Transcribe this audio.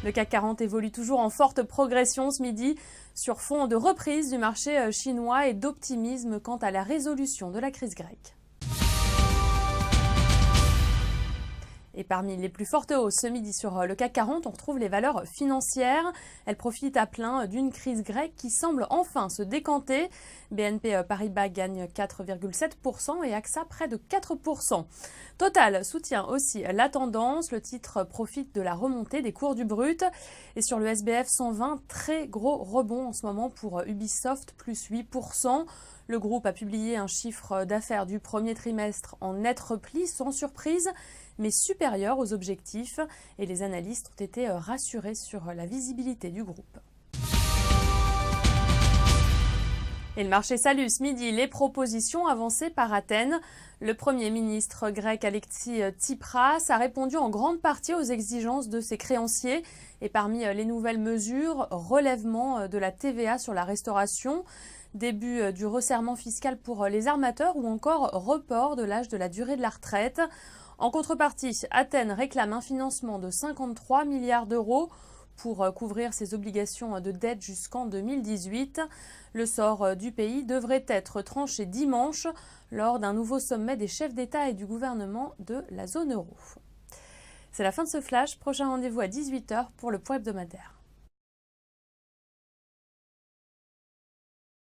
Le CAC 40 évolue toujours en forte progression ce midi sur fond de reprise du marché chinois et d'optimisme quant à la résolution de la crise grecque. Et parmi les plus fortes hausses ce midi sur le CAC 40, on retrouve les valeurs financières. Elles profitent à plein d'une crise grecque qui semble enfin se décanter. BNP Paribas gagne 4,7% et AXA près de 4%. Total soutient aussi la tendance. Le titre profite de la remontée des cours du brut. Et sur le SBF 120, très gros rebond en ce moment pour Ubisoft, plus 8%. Le groupe a publié un chiffre d'affaires du premier trimestre en net repli, sans surprise, mais supérieur aux objectifs. Et les analystes ont été rassurés sur la visibilité du groupe. Et le marché salue ce midi les propositions avancées par Athènes. Le Premier ministre grec Alexis Tsipras a répondu en grande partie aux exigences de ses créanciers. Et parmi les nouvelles mesures, relèvement de la TVA sur la restauration, début du resserrement fiscal pour les armateurs ou encore report de l'âge de la durée de la retraite. En contrepartie, Athènes réclame un financement de 53 milliards d'euros pour couvrir ses obligations de dette jusqu'en 2018. Le sort du pays devrait être tranché dimanche lors d'un nouveau sommet des chefs d'État et du gouvernement de la zone euro. C'est la fin de ce flash. Prochain rendez-vous à 18h pour le point hebdomadaire.